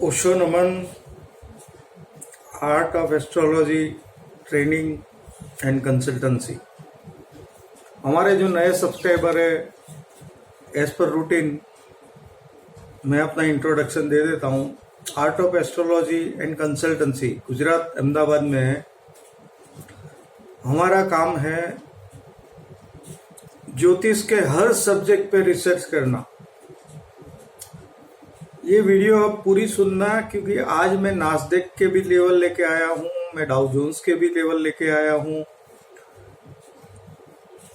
ओशो नमन art of astrology training and consultancy. हमारे जो नए सब्सक्राइबर है, एज पर रूटीन मैं अपना इंट्रोडक्शन दे देता हूँ। Art of astrology and consultancy Gujarat Ahmedabad में है। हमारा काम है ज्योतिष के हर सब्जेक्ट पे रिसर्च करना। ये वीडियो आप पूरी सुनना, क्योंकि आज मैं नास्डेक के भी लेवल लेके आया हूँ, मैं डाउ जोन्स के भी लेवल लेके आया हूँ,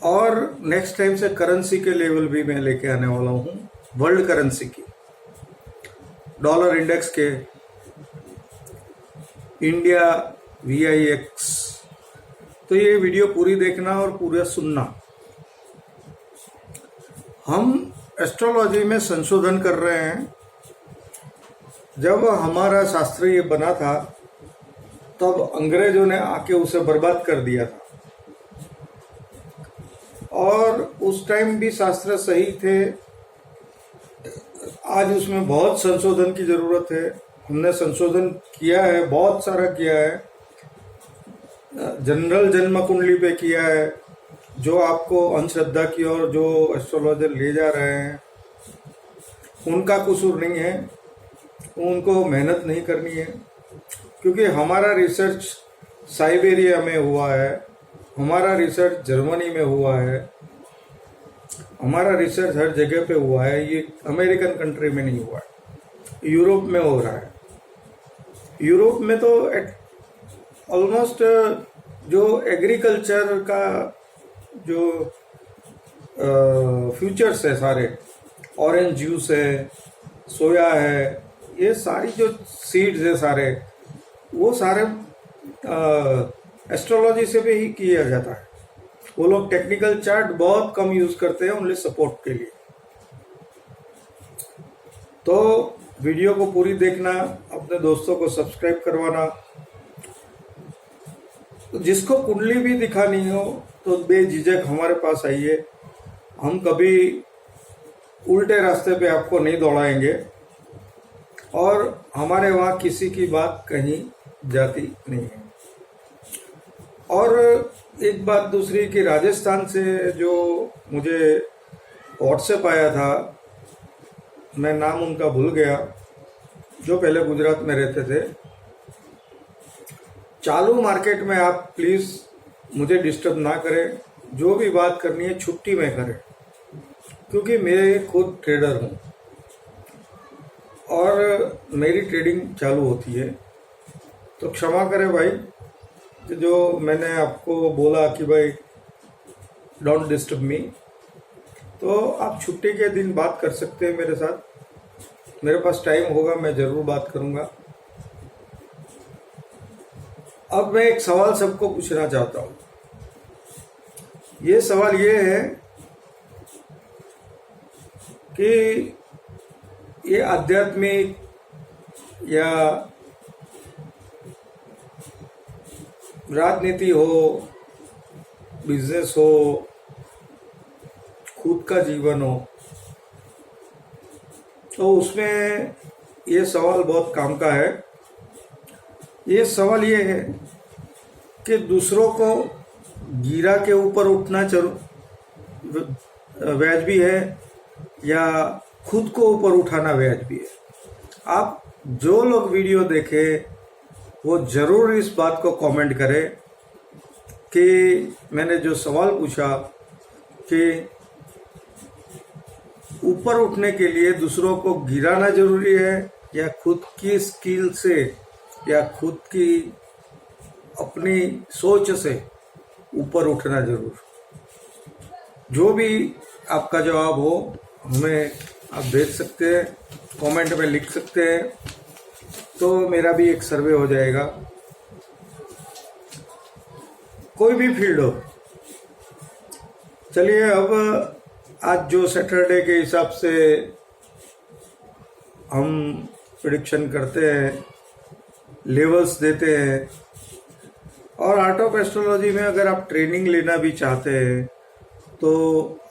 और नेक्स्ट टाइम से करेंसी के लेवल भी मैं लेके आने वाला हूँ। वर्ल्ड करेंसी की, डॉलर इंडेक्स के, इंडिया VIX। तो ये वीडियो पूरी देखना और पूरा सुनना। हम एस्ट्रोलॉजी में संशोधन कर रहे हैं। जब हमारा शास्त्र ये बना था तब अंग्रेजों ने आके उसे बर्बाद कर दिया था, और उस टाइम भी शास्त्र सही थे। आज उसमें बहुत संशोधन की जरूरत है। हमने संशोधन किया है, बहुत सारा किया है। जनरल जन्म कुंडली पे किया है, जो आपको अंधश्रद्धा की ओर जो एस्ट्रोलॉजर ले जा रहे हैं उनका कसूर नहीं है, उनको मेहनत नहीं करनी है। क्योंकि हमारा रिसर्च साइबेरिया में हुआ है, हमारा रिसर्च जर्मनी में हुआ है, हमारा रिसर्च हर जगह पे हुआ है। ये अमेरिकन कंट्री में नहीं हुआ है, यूरोप में हो रहा है। यूरोप में तो ऑलमोस्ट जो एग्रीकल्चर का जो फ्यूचर्स है सारे, ऑरेंज जूस है, सोया है, ये सारी जो सीड्स है सारे, वो सारे एस्ट्रोलॉजी से भी ही किया जाता है। वो लोग टेक्निकल चार्ट बहुत कम यूज करते हैं ओनली सपोर्ट के लिए। तो वीडियो को पूरी देखना, अपने दोस्तों को सब्सक्राइब करवाना। तो जिसको कुंडली भी दिखानी हो तो बेझिझक हमारे पास आइए। हम कभी उल्टे रास्ते पे आपको नहीं दौड़ाएंगे, और हमारे वहाँ किसी की बात कहीं जाती नहीं है। और एक बात दूसरी कि राजस्थान से जो मुझे व्हाट्सएप आया था, मैं नाम उनका भूल गया, जो पहले गुजरात में रहते थे। चालू मार्केट में आप प्लीज़ मुझे डिस्टर्ब ना करें, जो भी बात करनी है छुट्टी में करें, क्योंकि मैं खुद ट्रेडर हूँ और मेरी ट्रेडिंग चालू होती है। तो क्षमा करें भाई कि जो मैंने आपको बोला कि भाई डोंट डिस्टर्ब मी। तो आप छुट्टी के दिन बात कर सकते हैं मेरे साथ, मेरे पास टाइम होगा मैं ज़रूर बात करूँगा। अब मैं एक सवाल सबको पूछना चाहता हूँ। ये सवाल ये है कि ये आध्यात्मिक या राजनीति हो, बिजनेस हो, खुद का जीवन हो, तो उसमें ये सवाल बहुत काम का है। ये सवाल ये है कि दूसरों को गिरा के ऊपर उठना वाजिब है या खुद को ऊपर उठाना वाजिब है। आप जो लोग वीडियो देखें वो जरूर इस बात को कमेंट करें कि मैंने जो सवाल पूछा कि ऊपर उठने के लिए दूसरों को गिराना जरूरी है या खुद की स्किल से या खुद की अपनी सोच से ऊपर उठना जरूर। जो भी आपका जवाब हो हमें आप भेज सकते हैं, कमेंट में लिख सकते हैं, तो मेरा भी एक सर्वे हो जाएगा। कोई भी फील्ड हो। चलिए, अब आज जो सैटरडे के हिसाब से हम प्रेडिक्शन करते हैं, लेवल्स देते हैं, और आर्ट ऑफ एस्ट्रोलॉजी में अगर आप ट्रेनिंग लेना भी चाहते हैं तो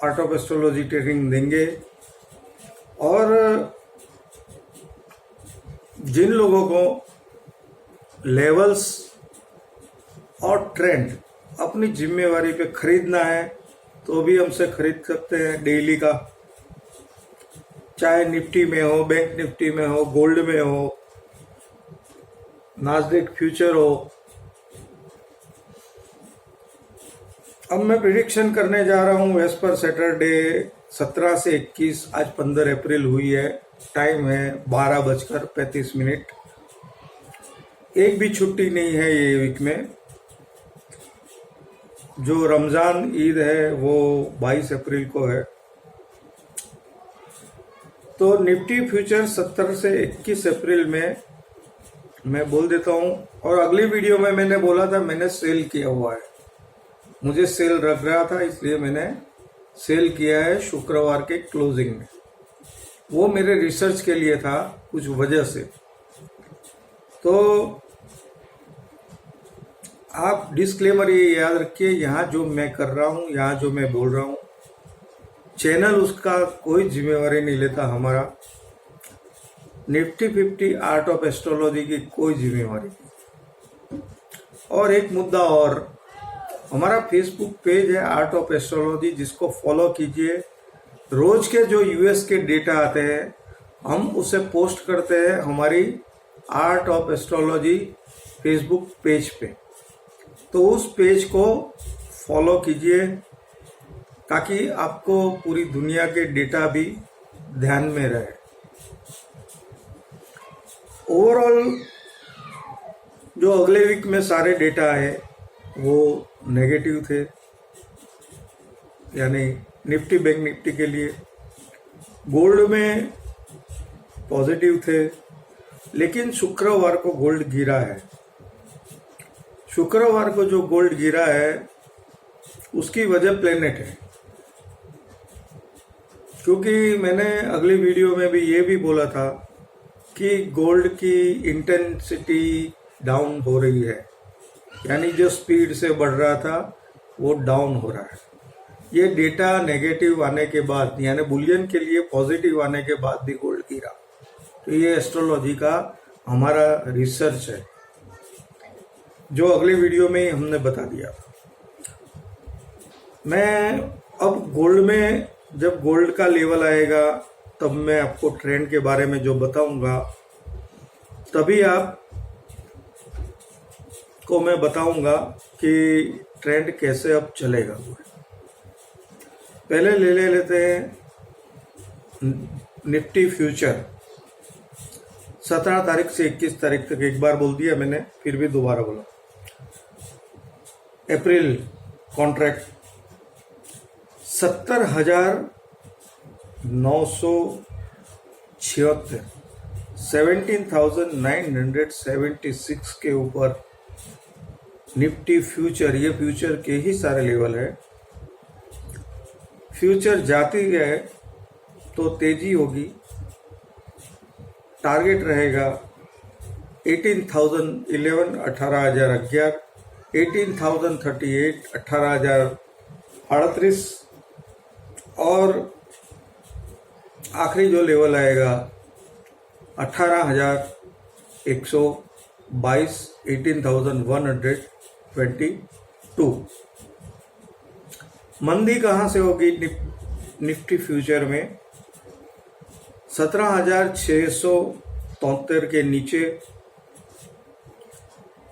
आर्ट ऑफ एस्ट्रोलॉजी ट्रेनिंग देंगे। और जिन लोगों को लेवल्स और ट्रेंड अपनी जिम्मेवारी पे खरीदना है तो भी हमसे खरीद सकते हैं डेली का, चाहे निफ्टी में हो, बैंक निफ्टी में हो, गोल्ड में हो, नास्डेक फ्यूचर हो। अब मैं प्रिडिक्शन करने जा रहा हूँ एज पर सैटरडे 17 से 21, आज 15 अप्रैल हुई है, टाइम है 12:35। एक भी छुट्टी नहीं है ये वीक में। जो रमज़ान ईद है वो 22 अप्रैल को है। तो निफ्टी फ्यूचर 17 से 21 अप्रैल में मैं बोल देता हूँ। और अगली वीडियो में मैंने बोला था मैंने सेल किया हुआ है, मुझे सेल रख रहा था इसलिए मैंने सेल किया है शुक्रवार के क्लोजिंग में। वो मेरे रिसर्च के लिए था कुछ वजह से। तो आप डिस्क्लेमर ये याद रखिए, यहाँ जो मैं कर रहा हूँ, यहाँ जो मैं बोल रहा हूँ, चैनल उसका कोई जिम्मेवारी नहीं लेता। हमारा निफ्टी 50 आर्ट ऑफ एस्ट्रोलॉजी की कोई जिम्मेवारी नहीं। और एक मुद्दा और, हमारा फेसबुक पेज है आर्ट ऑफ एस्ट्रोलॉजी, जिसको फॉलो कीजिए। रोज के जो यूएस के डेटा आते हैं हम उसे पोस्ट करते हैं हमारी art of astrology Facebook page पे। तो उस पेज को फॉलो कीजिए ताकि आपको पूरी दुनिया के डेटा भी ध्यान में रहे। ओवरऑल जो अगले वीक में सारे डेटा आए वो नेगेटिव थे, यानी निफ्टी बैंक निफ्टी के लिए। गोल्ड में पॉजिटिव थे, लेकिन शुक्रवार को गोल्ड गिरा है। शुक्रवार को जो गोल्ड गिरा है उसकी वजह प्लेनेट है, क्योंकि मैंने अगली वीडियो में भी ये भी बोला था कि गोल्ड की इंटेंसिटी डाउन हो रही है, यानी जो स्पीड से बढ़ रहा था वो डाउन हो रहा है। ये डेटा नेगेटिव आने के बाद, यानी बुलियन के लिए पॉजिटिव आने के बाद भी गोल्ड गिरा। तो ये एस्ट्रोलॉजी का हमारा रिसर्च है जो अगले वीडियो में हमने बता दिया। मैं अब गोल्ड में, जब गोल्ड का लेवल आएगा तब मैं आपको ट्रेंड के बारे में जो बताऊंगा, तभी आप को मैं बताऊंगा कि ट्रेंड कैसे अब चलेगा। पहले ले लेते हैं निफ्टी फ्यूचर 17 तारीख से 21 तारीख तक। एक बार बोल दिया मैंने, फिर भी दोबारा बोला। अप्रैल कॉन्ट्रैक्ट 70,976, 17,976 के ऊपर निफ्टी फ्यूचर, ये फ्यूचर के ही सारे लेवल है। फ्यूचर जाती है तो तेजी होगी। टारगेट रहेगा 18,011, 18,011, 18,038, 18,038 और आखिरी जो लेवल आएगा 18,122, 18,122। मंदी कहाँ से होगी निफ्टी फ्यूचर में? 17,673 के नीचे,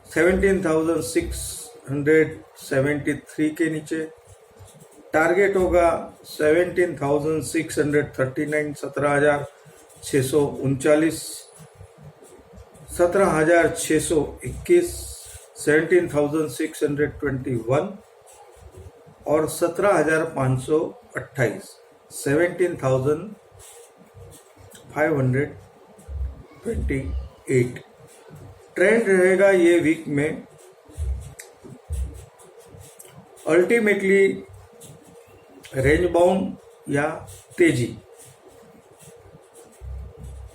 17,673 के नीचे। टारगेट होगा 17,639, 17,639, 17,621, 17,621 और 17,528, 17,528। ट्रेंड रहेगा ये वीक में अल्टीमेटली रेंज बाउंड या तेजी।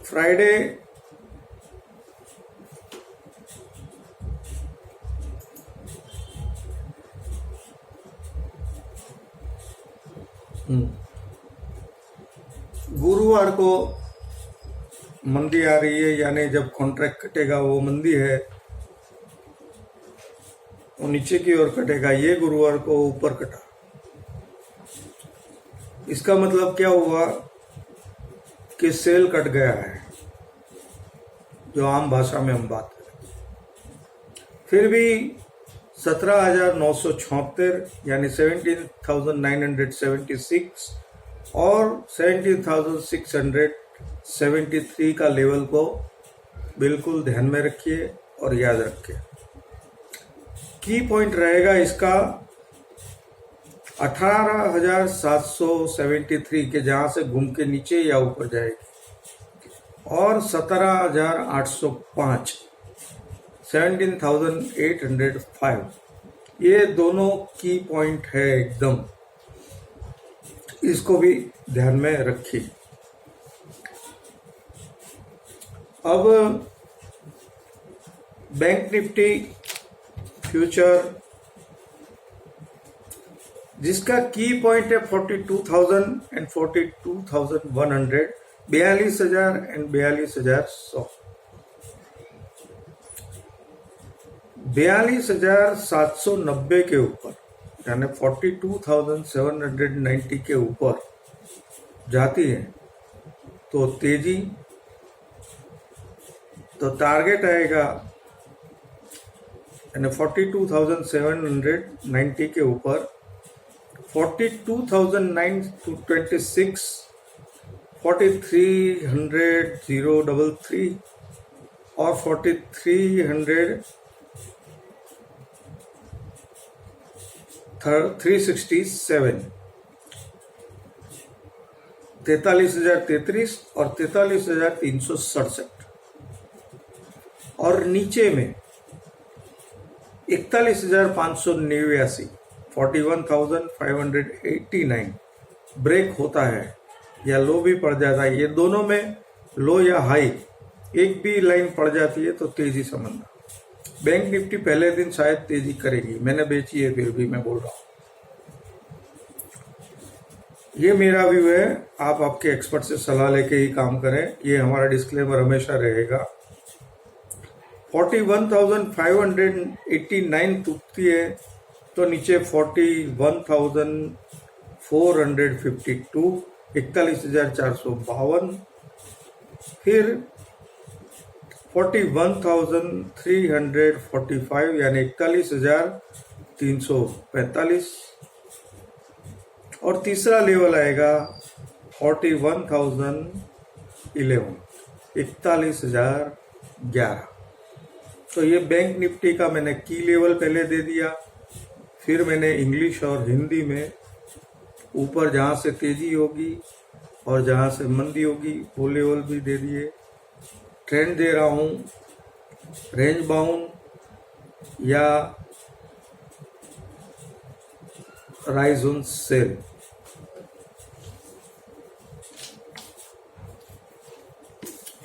फ्राइडे गुरुवार को मंदी आ रही है, यानी जब कॉन्ट्रैक्ट कटेगा वो मंदी है, वो नीचे की ओर कटेगा। ये गुरुवार को ऊपर कटा। इसका मतलब क्या हुआ कि सेल कट गया है, जो आम भाषा में हम बात करें। फिर भी 17,976 यानी 17,976 और 17,673 का लेवल को बिल्कुल ध्यान में रखिए और याद रखिए। की पॉइंट रहेगा इसका 18,773 के, जहां से घूम के नीचे या ऊपर जाएगी, और 17,805 17,805 ये दोनों की पॉइंट है एकदम। इसको भी ध्यान में रखिए। अब बैंक निफ्टी फ्यूचर, जिसका की पॉइंट है 42,000 एंड 42,100, 42,000 एंड 42,100, 42,790 के ऊपर यानी 42,790 के ऊपर जाती है तो तेजी, तो टारगेट आएगा यानी 42,790 के ऊपर 42,926, 43,033 और 43,367, 43,033 और 43,367, और नीचे में 41,589, 41,589 ब्रेक होता है या लो भी पड़ जाता है। ये दोनों में लो या हाई एक भी लाइन पड़ जाती है तो तेजी समझना। बैंक निफ्टी पहले दिन शायद तेजी करेगी, मैंने बेची है फिर भी मैं बोल रहा हूं। ये मेरा व्यू है, आप आपके एक्सपर्ट से सलाह लेके ही काम करें, ये हमारा डिस्क्लेमर हमेशा रहेगा। 41,589 टूटती है तो नीचे 41,452, 41,452, फिर 41,345 यानी 41,345, और तीसरा लेवल आएगा 41,011, 41,011। तो ये बैंक निफ्टी का मैंने की लेवल पहले दे दिया, फिर मैंने इंग्लिश और हिंदी में ऊपर जहां से तेजी होगी और जहां से मंदी होगी वो लेवल भी दे दिए। ट्रेंड दे रहा हूं, रेंज बाउंड या राइज ऑन सेल।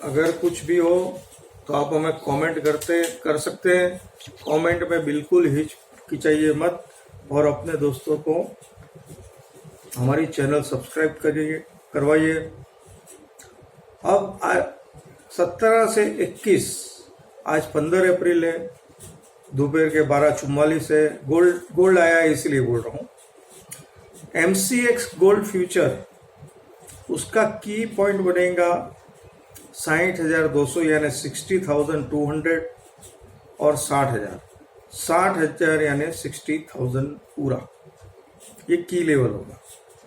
अगर कुछ भी हो तो आप हमें कमेंट कर सकते हैं। कमेंट में बिल्कुल हिचकिचाइए मत, और अपने दोस्तों को हमारी चैनल सब्सक्राइब करवाइए। अब 17 से 21, आज 15 अप्रैल है, दोपहर के 12:44 है। गोल्ड आया है इसलिए बोल रहा हूँ। MCX गोल्ड फ्यूचर, उसका की पॉइंट बनेगा 60,200 यानी 60,200 और 60,000 यानी 60,000 पूरा, ये की लेवल होगा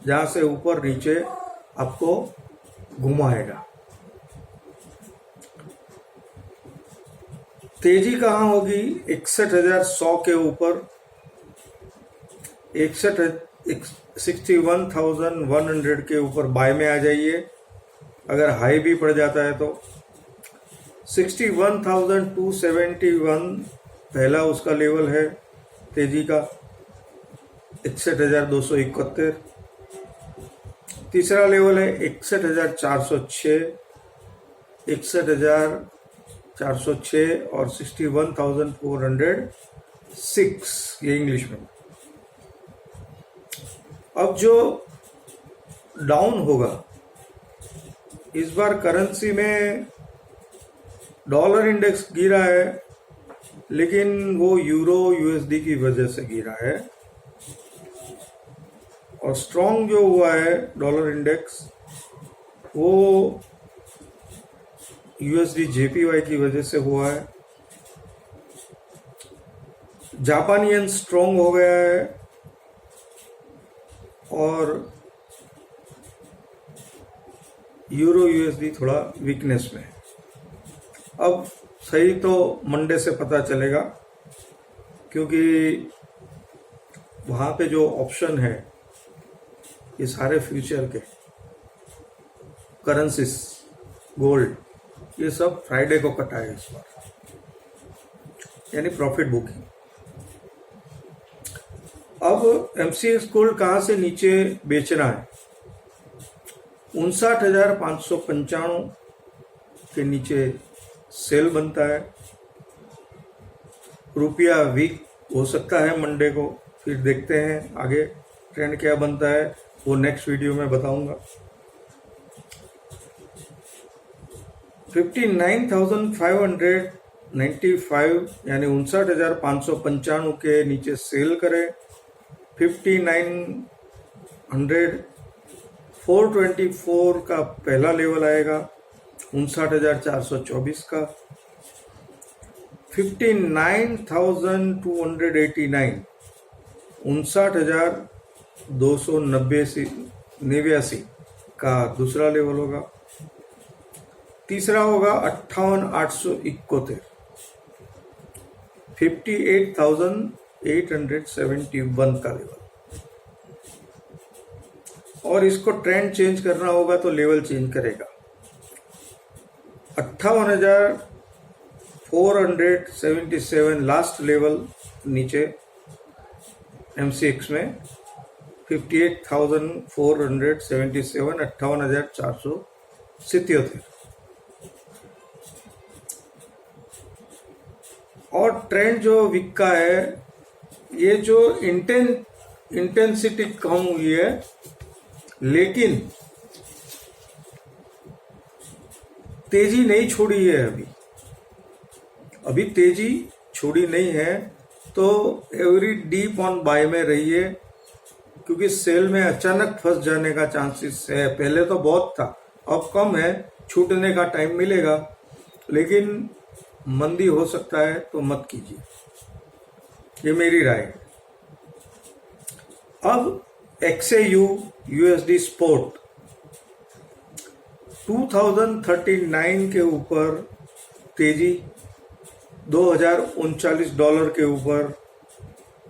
जहां से ऊपर नीचे आपको घुमाएगा। तेजी कहां होगी? 61,100 के ऊपर, 61,100 के ऊपर बाय में आ जाइए। अगर हाई भी पड़ जाता है तो 61,271 पहला उसका लेवल है तेजी का, 61,271। तीसरा लेवल है 61,406, 61,406 और 61,406, ये इंग्लिश में। अब जो डाउन होगा इस बार करेंसी में डॉलर इंडेक्स गिरा है, लेकिन वो यूरो यूएसडी की वजह से गिरा है। और स्ट्रॉन्ग जो हुआ है डॉलर इंडेक्स, वो यूएसडी जेपीवाई की वजह से हुआ है। जापानी येन स्ट्रॉन्ग हो गया है और यूरो यूएसडी थोड़ा वीकनेस में है। अब सही तो मंडे से पता चलेगा, क्योंकि वहां पे जो ऑप्शन है ये सारे फ्यूचर के करेंसीज, गोल्ड, ये सब फ्राइडे को कटा है इस बार, यानी प्रॉफिट बुकिंग। अब एमसीएक्स गोल्ड कहां से नीचे बेचना है? 59,595 के नीचे सेल बनता है। रुपया वीक हो सकता है मंडे को, फिर देखते हैं आगे ट्रेंड क्या बनता है, वो नेक्स्ट वीडियो में बताऊंगा। 59,595 यानी 59,595 के नीचे सेल करें। 59,100 424 का पहला लेवल आएगा, 59,424 का। 59,289 59,289 का दूसरा लेवल होगा। तीसरा होगा 58,871, 58,871 का लेवल। और इसको ट्रेंड चेंज करना होगा तो लेवल चेंज करेगा। 58,477 लास्ट लेवल नीचे एमसीएक्स में। 58,477, 58,477। और ट्रेंड जो वीक का है, ये जो इंटेंसिटी कम हुई है, लेकिन तेजी नहीं छोड़ी है। अभी तेजी छोड़ी नहीं है, तो एवरी डीप ऑन बाय में रहिए, क्योंकि सेल में अचानक फंस जाने का चांसेस है। पहले तो बहुत था, अब कम है, छूटने का टाइम मिलेगा, लेकिन मंदी हो सकता है तो मत कीजिए, ये मेरी राय है। अब XAU USD स्पोर्ट 2039 के ऊपर तेजी, $2,039 के ऊपर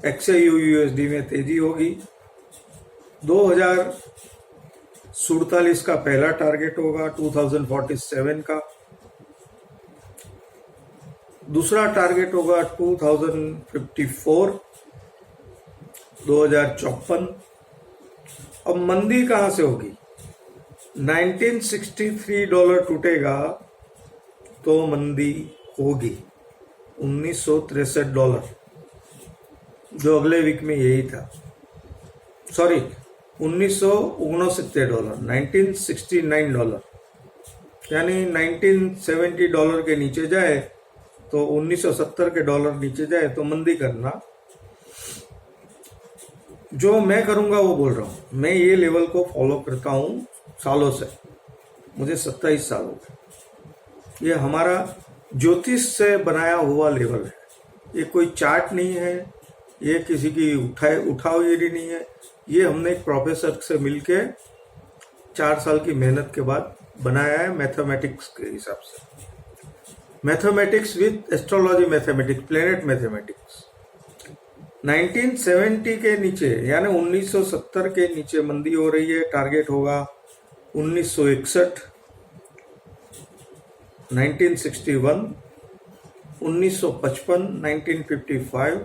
XAU USD में तेजी होगी। 2,047 का पहला टारगेट होगा, 2047 का। दूसरा टारगेट होगा 2054, 2054। अब मंदी कहां से होगी? $1963 टूटेगा तो मंदी होगी। $1963, जो अगले वीक में यही था। सॉरी, $1969, $1969, यानी $1970 के नीचे जाए तो $1970 के डॉलर नीचे जाए तो मंदी करना। जो मैं करूंगा वो बोल रहा हूं। मैं ये लेवल को फॉलो करता हूं सालों से, मुझे 27 साल हो गए। ये हमारा ज्योतिष से बनाया हुआ लेवल है, ये कोई चार्ट नहीं है, ये किसी की उठावगिरी नहीं है। ये हमने एक प्रोफेसर से मिलके 4 साल की मेहनत के बाद बनाया है, मैथमेटिक्स के हिसाब से। Mathematics with astrology mathematics, planet mathematics. 1970 के नीचे यानी 1970 के नीचे मंदी हो रही है। टारगेट होगा 1961, 1961, 1955, 1955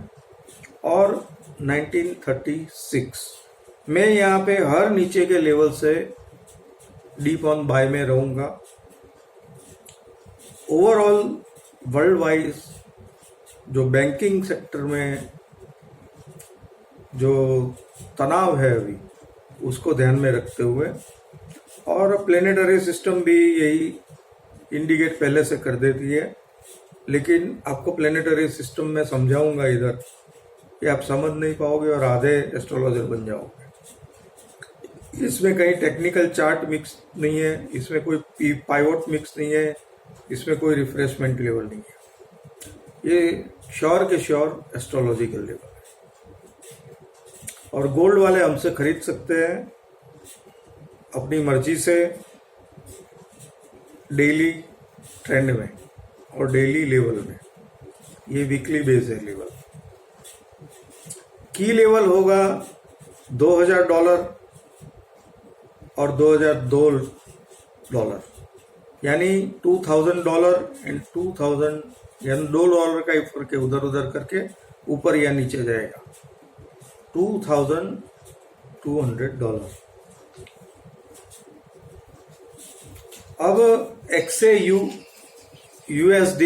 और 1936। मैं यहाँ पे हर नीचे के लेवल से डीप ऑन बाय में रहूंगा। ओवरऑल वर्ल्ड वाइज जो बैंकिंग सेक्टर में जो तनाव है अभी, उसको ध्यान में रखते हुए, और प्लेनेटरी सिस्टम भी यही इंडिकेट पहले से कर देती है लेकिन आपको प्लेनेटरी सिस्टम में समझाऊंगा इधर कि आप समझ नहीं पाओगे और आधे एस्ट्रोलॉजर बन जाओगे। इसमें कहीं टेक्निकल चार्ट मिक्स नहीं है, इसमें कोई पाइवोट मिक्स नहीं है, इसमें कोई रिफ्रेशमेंट लेवल नहीं है, ये श्योर के श्योर एस्ट्रोलॉजिकल लेवल है। और गोल्ड वाले हमसे खरीद सकते हैं अपनी मर्जी से, डेली ट्रेंड में और डेली लेवल में। ये वीकली बेस है लेवल। की लेवल होगा $2000 और $2002, यानी $2000 एंड 2000, यानी $2 का ही फर्क है, उधर उधर करके ऊपर या नीचे जाएगा। $2200। अब XAU USD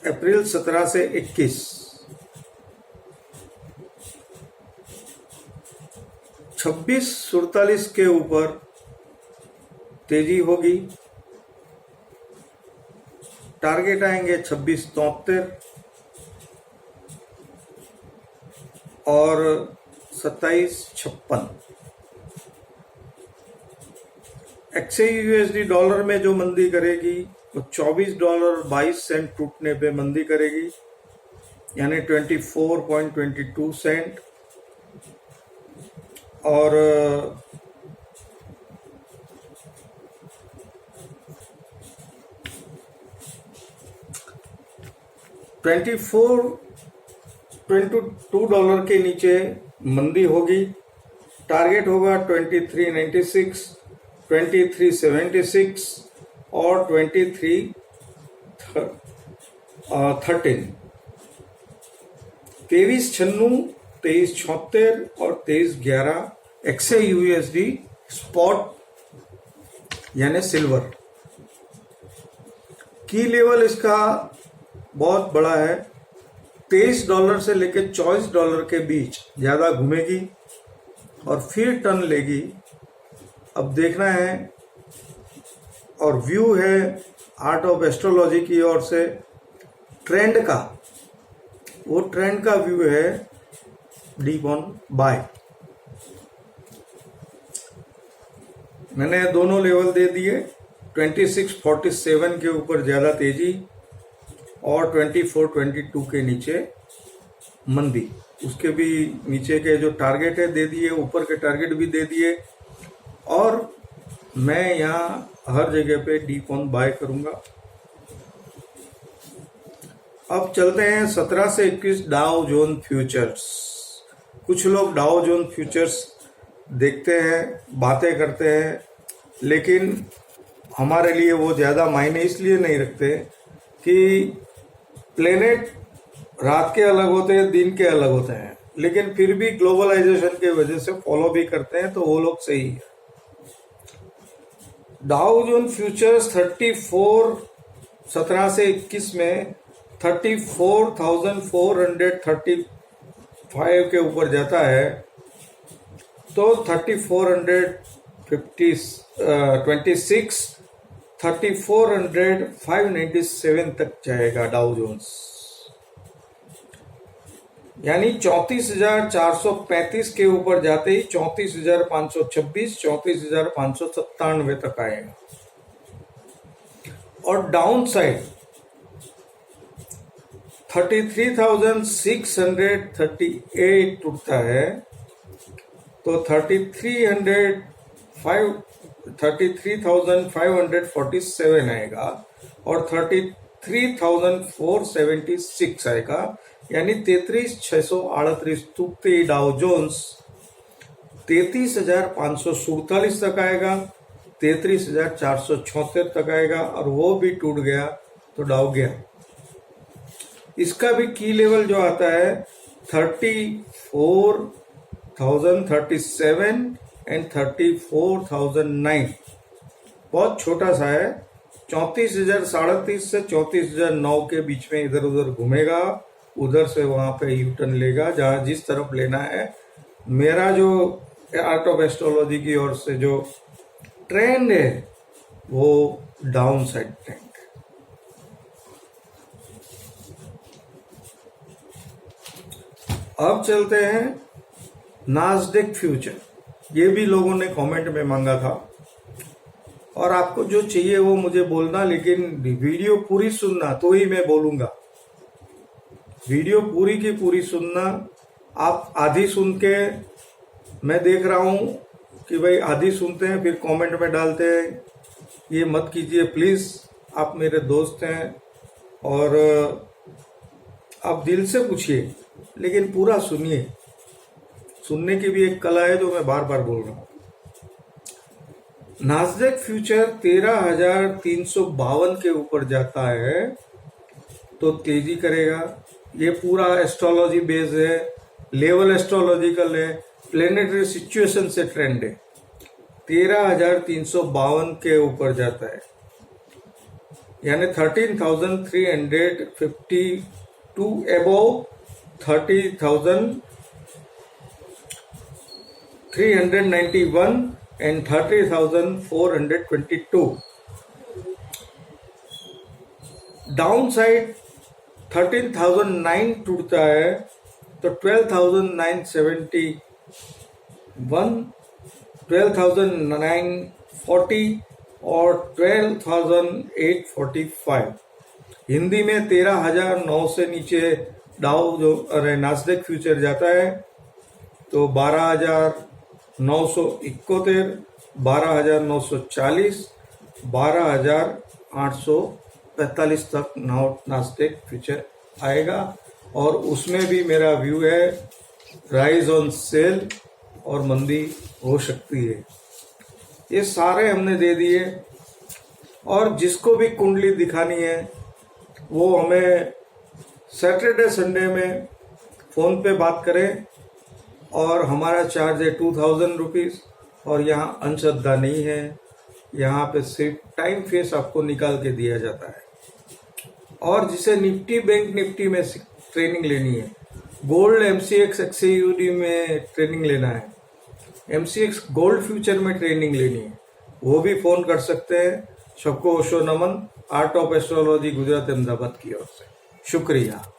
अप्रैल 17 से 21 26.47 के ऊपर तेजी होगी। टारगेट आएंगे 26.73 और 27.56। XAUUSD डॉलर में जो मंदी करेगी वो $24.22 टूटने पे मंदी करेगी, यानी 24.22 सेंट। और $22 के नीचे मंदी होगी। टारगेट होगा 2396, 2376 और 2313। 2396, 2376 और 2311 XAUUSD स्पॉट यानी सिल्वर। की लेवल इसका बहुत बड़ा है, $23 से लेकर $24 के बीच ज्यादा घूमेगी और फिर टर्न लेगी। अब देखना है, और व्यू है आर्ट ऑफ एस्ट्रोलॉजी की ओर से ट्रेंड का, वो ट्रेंड का व्यू है डीप ऑन बाय। मैंने दोनों लेवल दे दिए, 2647 के ऊपर ज्यादा तेजी और 2422 के नीचे मंदी। उसके भी नीचे के जो टारगेट है दे दिए, ऊपर के टारगेट भी दे दिए। और मैं यहाँ हर जगह पे डीप ऑन बाय करूंगा। अब चलते हैं 17 से 21 डाउ जोन फ्यूचर्स। कुछ लोग डाउ जोन फ्यूचर्स देखते हैं, बातें करते हैं, लेकिन हमारे लिए वो ज्यादा मायने इसलिए नहीं रखते कि प्लेनेट रात के अलग होते हैं, दिन के अलग होते हैं, लेकिन फिर भी ग्लोबलाइजेशन के वजह से फॉलो भी करते हैं, तो वो लोग सही है। डाउ जोन फ्यूचर्स 17 से 21 में 34,435 के ऊपर जाता है, तो 3426 597 तक जाएगा डाउ जोन्स, यानी 34,435 के ऊपर जाते ही 34,526, 34,597 तक आएगा। और डाउन साइड 33,638 टूटता है, तो 33,547 आएगा और 33,476 आएगा, यानी 33,638 टूटते डाउ जोन्स 33,547 तक आएगा, 33,476 तक आएगा, और वो भी टूट गया तो डाउ गया। इसका भी की लेवल जो आता है 34,037 एंड 34,009, बहुत छोटा सा है, 34,037 से 34,009 के बीच में इधर उधर घूमेगा, उधर से वहां पे यू टर्न लेगा, जहां जिस तरफ लेना है। मेरा जो आर्ट ऑफ एस्ट्रोलॉजी की ओर से जो ट्रेंड है वो डाउन साइड ट्रेंड है। अब चलते हैं नास्डेक फ्यूचर। ये भी लोगों ने कमेंट में मांगा था और आपको जो चाहिए वो मुझे बोलना, लेकिन वीडियो पूरी सुनना तो ही मैं बोलूंगा। वीडियो पूरी की पूरी सुनना। आप आधी सुन के, मैं देख रहा हूं कि भाई आधी सुनते हैं फिर कमेंट में डालते हैं, ये मत कीजिए प्लीज। आप मेरे दोस्त हैं और आप दिल से पूछिए, लेकिन पूरा सुनिए। सुनने की भी एक कला है जो मैं बार बार बोल रहा हूं। नास्डेक फ्यूचर 13,352 के ऊपर जाता है तो तेजी करेगा। ये पूरा एस्ट्रोलॉजी बेस्ड है, लेवल एस्ट्रोलॉजिकल है, प्लेनेटरी सिचुएशन से ट्रेंड है। 13,352 के ऊपर जाता है, यानी 13,352 अबव 30,391 and 30,422। डाउन साइड 13,009 टूटता है तो 12,971, 12,940 और 12,845। हिंदी में 13,009 से नीचे नास्डेक फ्यूचर जाता है तो 12,971, 12,940, 12,845 तक नास्डेक फ्यूचर आएगा। और उसमें भी मेरा व्यू है राइज ऑन सेल और मंदी हो सकती है। ये सारे हमने दे दिए और जिसको भी कुंडली दिखानी है वो हमें सैटरडे संडे में फोन पे बात करें और हमारा चार्ज है 2,000 रुपीज़। और यहाँ अंधश्रद्धा नहीं है, यहाँ पे सिर्फ टाइम फेस आपको निकाल के दिया जाता है। और जिसे निफ्टी बैंक निफ्टी में ट्रेनिंग लेनी है, गोल्ड MCX XAUD में ट्रेनिंग लेना है, MCX गोल्ड फ्यूचर में ट्रेनिंग लेनी है, वो भी फोन कर सकते हैं। सबको ओशो नमन, art of astrology Gujarat Ahmedabad की ओर से शुक्रिया।